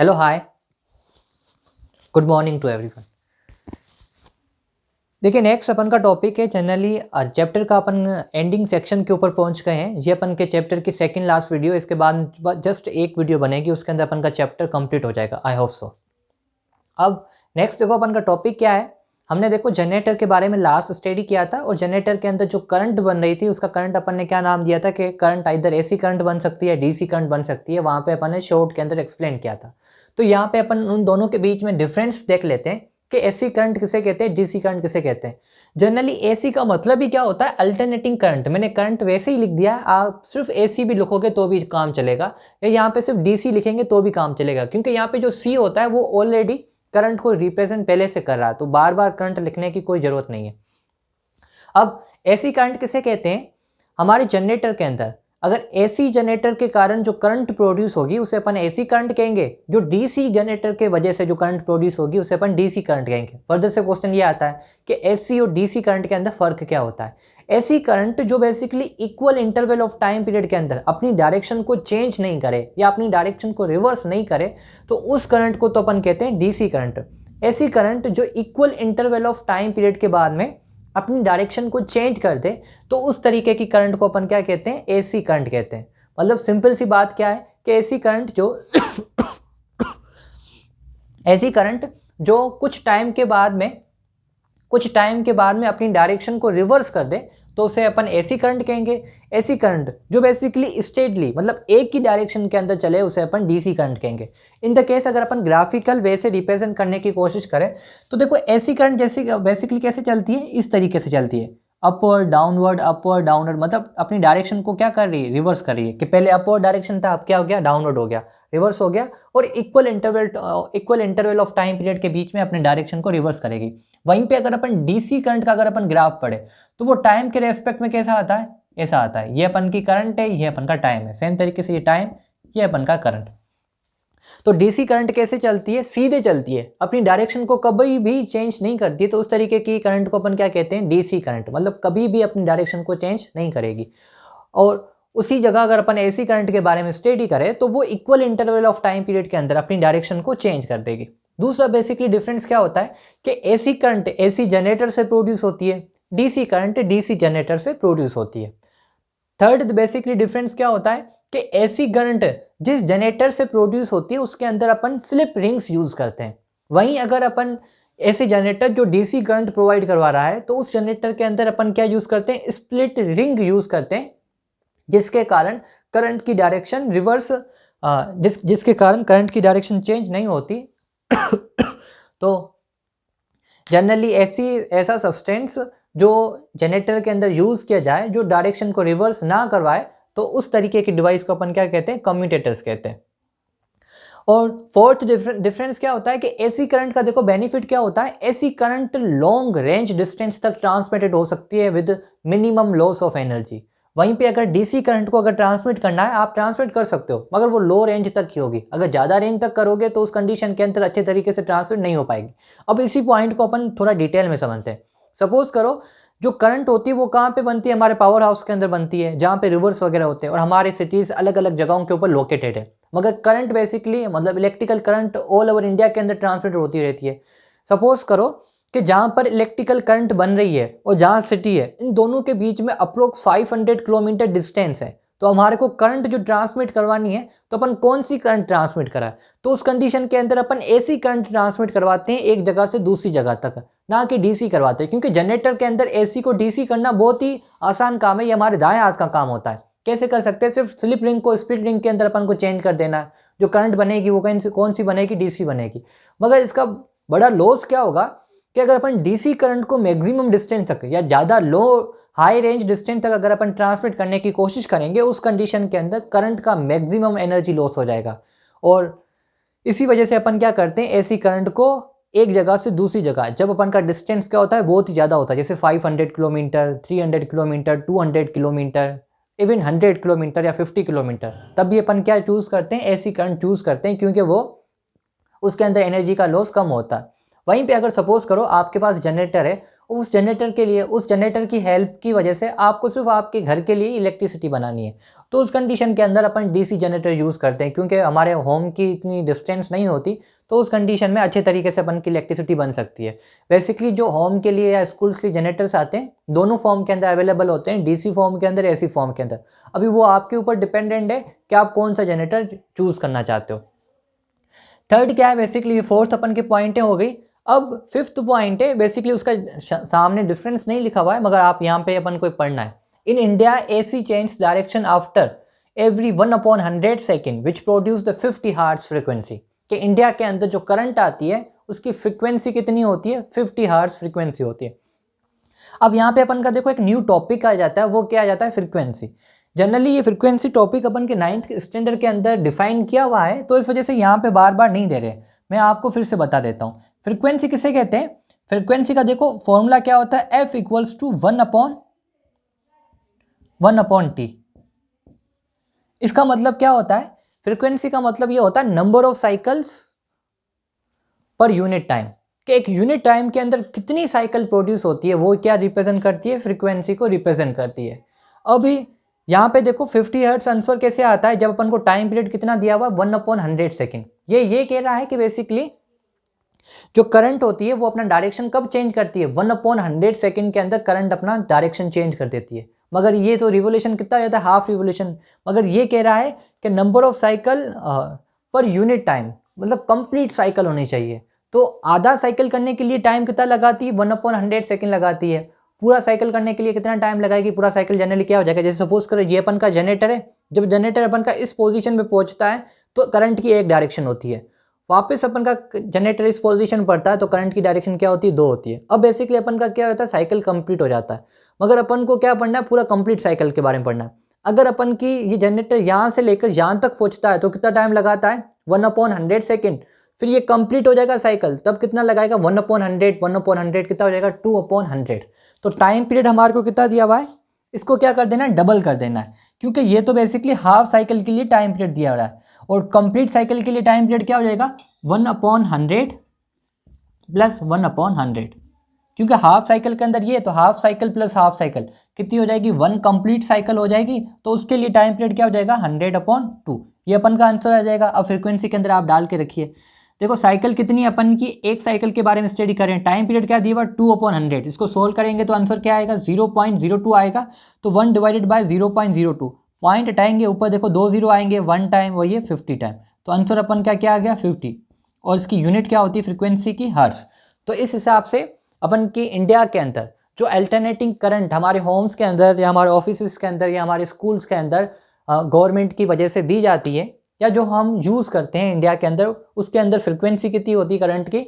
Hello hi, good morning to everyone. देखिए next अपन का टॉपिक है जनरली चैप्टर का अपन एंडिंग सेक्शन के ऊपर पहुंच गए हैं। ये अपन के चैप्टर की सेकंड लास्ट वीडियो, इसके बाद जस्ट एक वीडियो बनेगी, उसके अंदर अपन का चैप्टर कंप्लीट हो जाएगा, आई होप सो। अब नेक्स्ट देखो अपन का टॉपिक क्या है। हमने देखो जनरेटर के बारे में लास्ट स्टडी किया था और जनरेटर के अंदर जो करंट बन रही थी उसका करंट अपन ने क्या नाम दिया था कि करंट इधर एसी करंट बन सकती है, डीसी करंट बन सकती है। वहाँ पे अपन ने शॉर्ट के अंदर एक्सप्लेन किया था। तो यहाँ पे अपन उन दोनों के बीच में डिफरेंस देख लेते हैं कि एसी करंट किसे कहते हैं, डीसी करंट किसे कहते हैं। जनरली एसी का मतलब ही क्या होता है, अल्टरनेटिंग करंट। मैंने करंट वैसे ही लिख दिया है, आप सिर्फ एसी भी लिखोगे तो भी काम चलेगा, या यहाँ पे सिर्फ डीसी लिखेंगे तो भी काम चलेगा, क्योंकि यहाँ पे जो सी होता है वो ऑलरेडी करंट को रिप्रेजेंट पहले से कर रहा है, तो बार बार करंट लिखने की कोई जरूरत नहीं है। अब एसी करंट किसे कहते हैं, हमारे जनरेटर के अंदर अगर एसी जनरेटर के कारण जो करंट प्रोड्यूस होगी उसे अपन एसी करंट कहेंगे। जो डीसी जनरेटर के वजह से जो करंट प्रोड्यूस होगी उसे अपन डीसी करंट कहेंगे। फर्दर से क्वेश्चन ये आता है कि एसी और डीसी करंट के अंदर फर्क क्या होता है। एसी करंट जो basically equal interval of time period के अंदर अपनी डायरेक्शन को चेंज नहीं करे या अपनी डायरेक्शन को रिवर्स नहीं करे, तो उस करंट को तो अपन कहते हैं डीसी करंट। एसी करंट जो equal interval of time period के बाद में अपनी डायरेक्शन को चेंज कर दे, तो उस तरीके की करंट को अपन क्या कहते हैं, एसी करंट कहते हैं। मतलब सिंपल सी बात क्या है कि एसी करंट जो कुछ टाइम के बाद में अपनी डायरेक्शन को रिवर्स कर दे तो उसे अपन एसी करंट कहेंगे। एसी करंट जो बेसिकली स्टेडली मतलब एक ही डायरेक्शन के अंदर चले उसे अपन डीसी करंट कहेंगे। इन द केस अगर अपन ग्राफिकल वे से रिप्रेजेंट करने की कोशिश करें तो देखो एसी करंट जैसे बेसिकली कैसे चलती है, इस तरीके से चलती है, अपवर्ड डाउनवर्ड, मतलब अपनी डायरेक्शन को क्या कर रही है, रिवर्स कर रही है। कि पहले अपवर्ड डायरेक्शन था, अब क्या हो गया, डाउनवर्ड हो गया, रिवर्स हो गया, और equal interval of time period के बीच में अपने डायरेक्शन को रिवर्स करेगी। वहीं पे अगर अपन डीसी करंट का अगर अपन ग्राफ पढ़े तो वो टाइम के रेस्पेक्ट में कैसा आता है, ऐसा आता है। ये अपन की करंट है, ये अपन का टाइम है, सेम तरीके से ये टाइम, ये अपन का करंट। तो डीसी करंट कैसे चलती है, सीधे चलती है, अपनी डायरेक्शन को कभी भी चेंज नहीं करती, तो उस तरीके की करंट को अपन क्या कहते हैं, डीसी करंट। मतलब कभी भी अपनी डायरेक्शन को चेंज नहीं करेगी। और उसी जगह अगर अपन एसी करंट के बारे में स्टडी करें तो वो equal interval of time period के अंदर अपनी डायरेक्शन को चेंज कर देगी। दूसरा बेसिकली डिफरेंस क्या होता है कि एसी करंट एसी जनरेटर से प्रोड्यूस होती है, डीसी करंट डीसी जनरेटर से प्रोड्यूस होती है। थर्ड बेसिकली डिफरेंस क्या होता है कि एसी करंट जिस जनरेटर से प्रोड्यूस होती है उसके अंदर अपन स्लिप रिंग्स यूज करते हैं। वहीं अगर अपन ऐसे जनरेटर जो डीसी करंट प्रोवाइड करवा रहा है तो उस जनरेटर के अंदर अपन क्या यूज करते हैं, स्प्लिट रिंग यूज करते हैं, जिसके कारण करंट की डायरेक्शन रिवर्स जिसके कारण करंट की डायरेक्शन चेंज नहीं होती। तो जनरली ऐसा सब्सटेंस जो जनरेटर के अंदर यूज किया जाए जो डायरेक्शन को रिवर्स ना करवाए, तो उस तरीके की डिवाइस को अपन क्या कहते हैं, कम्यूटेटर्स कहते हैं। और फोर्थ डिफरेंस क्या होता है कि एसी करंट का देखो बेनिफिट क्या होता है, AC current long range distance तक ट्रांसमिटेड हो सकती है with minimum loss of energy. वहीं पे अगर डीसी करंट को अगर ट्रांसमिट करना है आप ट्रांसमिट कर सकते हो, मगर वो लो रेंज तक ही होगी। अगर ज़्यादा रेंज तक करोगे तो उस कंडीशन के अंदर अच्छे तरीके से ट्रांसमिट नहीं हो पाएगी। अब इसी पॉइंट को अपन थोड़ा डिटेल में समझते हैं। सपोज करो जो करंट होती है वो कहाँ पे बनती है, हमारे पावर हाउस के अंदर बनती है, जहाँ पे रिवर्स वगैरह होते हैं, और हमारे सिटीज़ अलग अलग जगहों के ऊपर लोकेटेड है। मगर करंट बेसिकली मतलब electrical current all over India के अंदर ट्रांसमिट होती रहती है। सपोज करो कि जहाँ पर इलेक्ट्रिकल करंट बन रही है और जहाँ सिटी है, इन दोनों के बीच में अप्रोक्स 500 किलोमीटर डिस्टेंस है। तो हमारे को करंट जो ट्रांसमिट करवानी है तो अपन कौन सी करंट ट्रांसमिट करा है, तो उस कंडीशन के अंदर अपन एसी करंट ट्रांसमिट करवाते हैं एक जगह से दूसरी जगह तक, ना कि डीसी करवाते हैं। क्योंकि जनरेटर के अंदर एसी को डीसी करना बहुत ही आसान काम है, ये हमारे दाएं हाथ का काम होता है। कैसे कर सकते हैं, सिर्फ स्लिप रिंग को स्प्लिट रिंग के अंदर अपन को चेंज कर देना है, जो करंट बनेगी वो कौन सी बनेगी, डीसी बनेगी। मगर इसका बड़ा लॉस क्या होगा कि अगर अपन डीसी करंट को मैक्सिमम डिस्टेंस तक या ज़्यादा लो हाई रेंज डिस्टेंस तक अगर अपन ट्रांसमिट करने की कोशिश करेंगे, उस कंडीशन के अंदर करंट का मैक्सिमम एनर्जी लॉस हो जाएगा। और इसी वजह से अपन क्या करते हैं, एसी करंट को एक जगह से दूसरी जगह, जब अपन का डिस्टेंस क्या होता है, बहुत ही ज़्यादा होता है, जैसे 500 kilometre, 300 kilometre, 200 kilometre, even 100 kilometre या 50 किलोमीटर, तब भी अपन क्या चूज़ करते हैं, एसी करंट चूज़ करते हैं, क्योंकि वो उसके अंदर एनर्जी का लॉस कम होता है। वहीं पे अगर सपोज करो आपके पास जनरेटर है, उस जनरेटर के लिए उस जनरेटर की हेल्प की वजह से आपको सिर्फ आपके घर के लिए इलेक्ट्रिसिटी बनानी है, तो उस कंडीशन के अंदर अपन डीसी जनरेटर यूज़ करते हैं, क्योंकि हमारे होम की इतनी डिस्टेंस नहीं होती, तो उस कंडीशन में अच्छे तरीके से अपन की इलेक्ट्रिसिटी बन सकती है। बेसिकली जो होम के लिए या स्कूल्स के लिए जनरेटर्स आते हैं, दोनों फॉर्म के अंदर अवेलेबल होते हैं, डीसी फॉर्म के अंदर, एसी फॉर्म के अंदर। अभी वो आपके ऊपर डिपेंडेंट है कि आप कौन सा जनरेटर चूज़ करना चाहते हो। थर्ड क्या है, बेसिकली फोर्थ अपन के पॉइंट हो गई। अब फिफ्थ पॉइंट है, बेसिकली उसका सामने डिफरेंस नहीं लिखा हुआ है, मगर आप यहाँ पे अपन को पढ़ना है। In India AC change direction after every 1/100 second which produce the 50 hertz frequency. कि इंडिया के अंदर जो करंट आती है उसकी फ्रिक्वेंसी कितनी होती है, 50 हर्ट्ज फ्रिक्वेंसी होती है। अब यहाँ पे अपन का देखो एक न्यू टॉपिक आ जाता है, वो क्या आ जाता है, फ्रिक्वेंसी। जनरली ये फ्रिक्वेंसी टॉपिक अपन के 9th स्टैंडर्ड के अंदर डिफाइन किया हुआ है, तो इस वजह से यहाँ पे बार बार नहीं दे रहे, मैं आपको फिर से बता देता हूँ। फ्रिक्वेंसी किसे कहते हैं, फ्रिक्वेंसी का देखो फॉर्मूला क्या होता है, F = 1/1/T। इसका मतलब क्या होता है, फ्रिक्वेंसी का मतलब ये होता है number of cycles per unit time, कि एक यूनिट टाइम के अंदर कितनी साइकिल प्रोड्यूस होती है, वो क्या रिप्रेजेंट करती है, फ्रीक्वेंसी को रिप्रेजेंट करती है। अभी यहाँ पे देखो 50 हर्ट्ज आंसर कैसे आता है, जब अपन को टाइम पीरियड कितना दिया हुआ, 1/100 सेकेंड। ये कह रहा है कि बेसिकली जो करंट होती है वो अपना डायरेक्शन कब चेंज करती है, 1/100 सेकेंड के अंदर करंट अपना डायरेक्शन चेंज कर देती है। मगर ये तो रिवोल्यूशन कितना हो जाता है, हाफ रिवोल्यूशन। मगर ये कह रहा है कि number of cycle per unit time, मतलब कंप्लीट साइकिल होनी चाहिए। तो आधा साइकिल करने के लिए टाइम कितना लगाती है, 1/100 सेकेंड लगाती है। पूरा साइकिल करने के लिए कितना टाइम लगाएगी, पूरा साइकिल जनरली क्या हो जाएगा, जैसे सपोज करो ये अपन का जनरेटर है, जब जनरेटर अपन का इस पोजीशन पे पहुंचता है तो करंट की एक डायरेक्शन होती है, वापस अपन का जनरेटर इस पोजीशन पड़ता है तो करंट की डायरेक्शन क्या होती है, 2 होती है। अब बेसिकली अपन का क्या होता है, साइकिल कंप्लीट हो जाता है। मगर अपन को क्या पढ़ना है, पूरा कंप्लीट साइकिल के बारे में पढ़ना है। अगर अपन की ये जनरेटर यहाँ से लेकर यहाँ तक पहुँचता है तो कितना टाइम लगाता है, 1/100 सेकेंड। फिर ये कंप्लीट हो जाएगा साइकिल, तब कितना लगाएगा, 1/100 कितना हो जाएगा, 2/100। तो टाइम पीरियड हमारे को कितना दिया हुआ है, इसको क्या कर देना है, डबल कर देना है, क्योंकि ये तो बेसिकली हाफ साइकिल के लिए टाइम पीरियड दिया हुआ है, और कंप्लीट साइकिल के लिए टाइम पीरियड क्या हो जाएगा, 1/100 प्लस 1/100। क्योंकि हाफ साइकिल के अंदर ये, तो half cycle plus half cycle कितनी हो जाएगी, 1 कंप्लीट साइकिल हो जाएगी, तो उसके लिए टाइम पीरियड क्या हो जाएगा, 100/2। ये अपन का आंसर आ जाएगा। अब फ्रीक्वेंसी के अंदर आप डाल के रखिए, देखो साइकिल कितनी अपन की, एक साइकिल के बारे में स्टडी करें, टाइम पीरियड क्या दिया हुआ, 2/100। इसको सोल्व करेंगे तो आंसर क्या आएगा, 0.02 आएगा। तो 1 डिवाइडेड बाय 0.02, पॉइंट हटाएंगे, ऊपर देखो 2 0 आएंगे, 1 टाइम वही है 50 टाइम, तो आंसर अपन का क्या आ गया, 50। और इसकी यूनिट क्या होती है फ्रीक्वेंसी की, हर्ट्ज। तो इस हिसाब से अपन की इंडिया के अंदर जो अल्टरनेटिंग करंट हमारे होम्स के अंदर या हमारे ऑफिस के अंदर या हमारे स्कूल्स के अंदर गवर्नमेंट की वजह से दी जाती है, या जो हम यूज़ करते हैं इंडिया के अंदर, उसके अंदर फ्रिक्वेंसी कितनी होती है करंट की,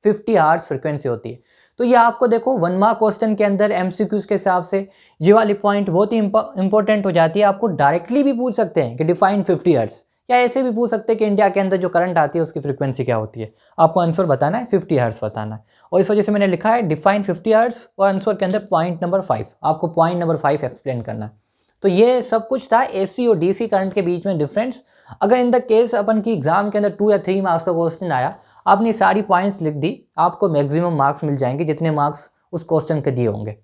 50 हर्ट्ज फ्रिक्वेंसी होती है। तो ये आपको देखो 1 मार्क क्वेश्चन के अंदर एमसीक्यूज के हिसाब से ये वाली पॉइंट बहुत ही इंपॉर्टेंट हो जाती है। आपको डायरेक्टली भी पूछ सकते हैं कि डिफाइन 50 हर्ट्ज, या ऐसे भी पूछ सकते हैं कि इंडिया के अंदर जो करंट आती है उसकी फ्रिक्वेंसी क्या होती है। आपको आंसर बताना है, 50 हर्ट्ज बताना है, और इस वजह से मैंने लिखा है डिफाइन 50 हर्ट्ज, और आंसर के अंदर पॉइंट नंबर 5, आपको पॉइंट नंबर 5 एक्सप्लेन करना है। तो ये सब कुछ था एसी और डीसी करंट के बीच में डिफरेंस। अगर इन द केस अपन की एग्जाम के अंदर 2 या 3 मार्क्स का क्वेश्चन आया, आपने सारी पॉइंट्स लिख दी, आपको मैक्सिमम मार्क्स मिल जाएंगे जितने मार्क्स उस क्वेश्चन के दिए होंगे।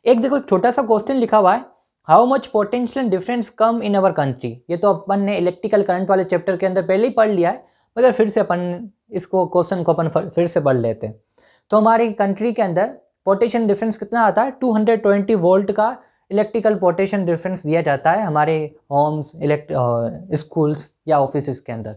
एक देखो छोटा सा क्वेश्चन लिखा हुआ है, how much potential difference come in our country. ये तो अपन ने इलेक्ट्रिकल करंट वाले चैप्टर के अंदर पहले ही पढ़ लिया है, मगर फिर से अपन इसको क्वेश्चन को अपन फिर से पढ़ लेते हैं। तो हमारी कंट्री के अंदर पोटेंशियल डिफरेंस कितना आता है, 220 वोल्ट का इलेक्ट्रिकल पोटेंशियल डिफरेंस दिया जाता है हमारे होम्स, स्कूल्स या ऑफिस के अंदर।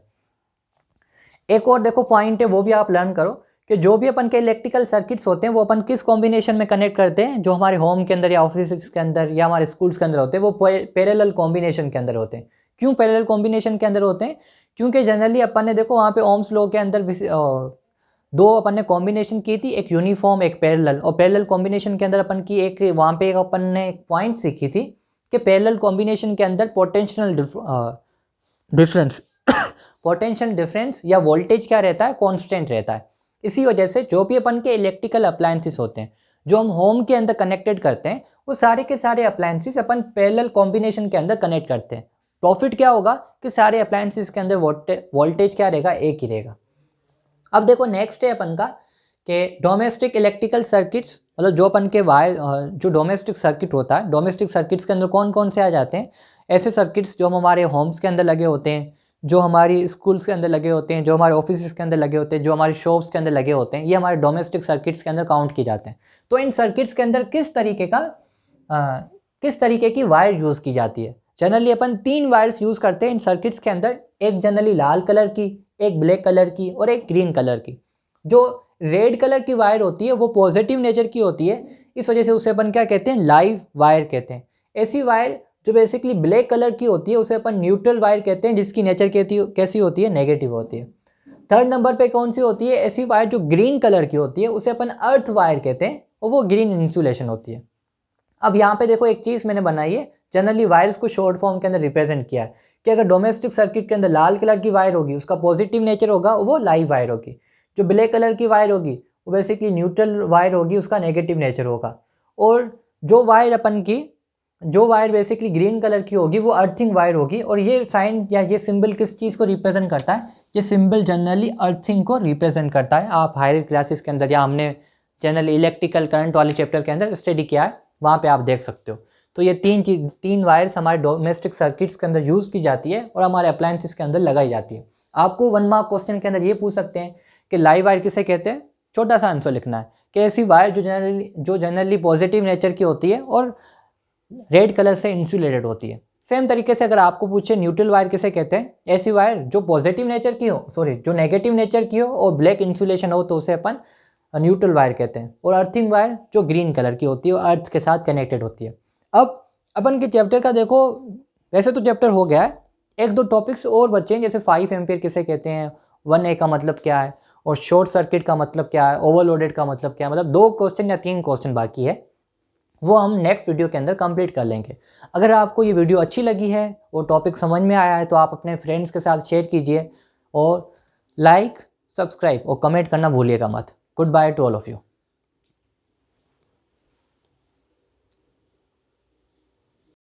एक और देखो पॉइंट है, वो भी आप लर्न करो कि जो भी अपन के इलेक्ट्रिकल सर्किट्स होते हैं वो अपन किस कॉम्बिनेशन में कनेक्ट करते हैं, जो हमारे होम के अंदर या ऑफिस के अंदर या हमारे स्कूल्स के अंदर होते हैं, वो पैरेलल कॉम्बिनेशन के अंदर होते हैं। क्यों पैरेलल कॉम्बिनेशन के अंदर होते हैं, क्योंकि जनरली अपन ने देखो वहाँ पे ओम्स लॉ के अंदर 2 अपन ने कॉम्बिनेशन की थी, एक यूनिफॉर्म एक पैरेलल। और पैरेलल कॉम्बिनेशन के अंदर अपन की एक वहाँ पे एक अपन ने एक पॉइंट सीखी थी कि पैरेलल कॉम्बिनेशन के अंदर पोटेंशियल डिफरेंस पोटेंशियल डिफरेंस या वोल्टेज क्या रहता है, कांस्टेंट रहता है। इसी वजह से जो भी अपन के इलेक्ट्रिकल अप्लायंसेस होते हैं जो हम होम के अंदर कनेक्टेड करते हैं, वो सारे के सारे अप्लायंसेस अपन पैरेलल कॉम्बिनेशन के अंदर कनेक्ट करते हैं। प्रॉफिट क्या होगा कि सारे अप्लायंसेस के अंदर वोल्टेज क्या रहेगा, एक ही रहेगा। अब देखो नेक्स्ट है अपन का कि डोमेस्टिक इलेक्ट्रिकल सर्किट्स, मतलब जो अपन के वायर जो डोमेस्टिक सर्किट होता है, डोमेस्टिक सर्किट्स के अंदर कौन कौन से आ जाते हैं, ऐसे सर्किट्स जो हमारे होम्स के अंदर लगे होते हैं, जो हमारी स्कूल्स के अंदर लगे होते हैं, जो हमारे ऑफिस के अंदर लगे होते हैं, जो हमारी शॉप्स के अंदर लगे होते हैं, ये हमारे डोमेस्टिक सर्किट्स के अंदर काउंट किए जाते हैं। तो इन सर्किट्स के अंदर किस तरीके की वायर यूज़ की जाती है? जनरली अपन 3 वायर्स यूज़ करते हैं इन सर्किट्स के अंदर, एक जनरली लाल कलर की, एक ब्लैक कलर की और एक ग्रीन कलर की। जो रेड कलर की वायर होती है वो पॉजिटिव नेचर की होती है, इस वजह से उसे अपन क्या कहते हैं, लाइव वायर कहते हैं। ऐसी वायर जो बेसिकली ब्लैक कलर की होती है उसे अपन न्यूट्रल वायर कहते हैं, जिसकी नेचर कैसी होती है, नेगेटिव होती है। थर्ड नंबर पे कौन सी होती है, ऐसी वायर जो ग्रीन कलर की होती है उसे अपन अर्थ वायर कहते हैं और वो ग्रीन इंसुलेशन होती है। अब यहाँ पे देखो एक चीज़ मैंने बनाई है, जनरली वायर्स को शॉर्ट फॉर्म के अंदर रिप्रेजेंट किया है कि अगर डोमेस्टिक सर्किट के अंदर लाल कलर की वायर होगी उसका पॉजिटिव नेचर होगा, वो लाइव वायर होगी। जो ब्लैक कलर की वायर होगी वो बेसिकली न्यूट्रल वायर होगी, उसका नेगेटिव नेचर होगा। और जो वायर बेसिकली ग्रीन कलर की होगी वो अर्थिंग वायर होगी। और ये साइन या ये सिंबल किस चीज़ को रिप्रेजेंट करता है, ये सिंबल जनरली अर्थिंग को रिप्रेजेंट करता है। आप हायर क्लासेस के अंदर या हमने जनरली इलेक्ट्रिकल करंट वाले चैप्टर के अंदर स्टडी किया है, वहाँ पे आप देख सकते हो। तो ये तीन वायर्स हमारे डोमेस्टिक सर्किट्स के अंदर यूज़ की जाती है और हमारे अप्लायंसेस के अंदर लगाई जाती है। आपको 1 मार्क क्वेश्चन के अंदर ये पूछ सकते हैं कि लाइव वायर किसे कहते हैं, छोटा सा आंसर लिखना है कि ऐसी वायर जो जनरली पॉजिटिव नेचर की होती है और रेड कलर से इंसुलेटेड होती है। सेम तरीके से अगर आपको पूछे न्यूट्रल वायर किसे कहते हैं, ऐसी वायर जो पॉजिटिव नेचर की हो, जो नेगेटिव नेचर की हो और ब्लैक इंसुलेशन हो तो उसे अपन न्यूट्रल वायर कहते हैं। और अर्थिंग वायर जो ग्रीन कलर की होती है और अर्थ के साथ कनेक्टेड होती है। अब अपन के चैप्टर का देखो, वैसे तो चैप्टर हो गया है, 1-2 टॉपिक्स और बचे हैं, जैसे 5 एम्पियर किसे कहते हैं, 1A का मतलब क्या है और शॉर्ट सर्किट का मतलब क्या है, ओवरलोडेड का मतलब क्या है। मतलब 2 क्वेश्चन या 3 क्वेश्चन बाकी है, वो हम नेक्स्ट वीडियो के अंदर कंप्लीट कर लेंगे। अगर आपको ये वीडियो अच्छी लगी है और टॉपिक समझ में आया है तो आप अपने फ्रेंड्स के साथ शेयर कीजिए और लाइक, सब्सक्राइब और कमेंट करना भूलिएगा मत। Good by two all of you.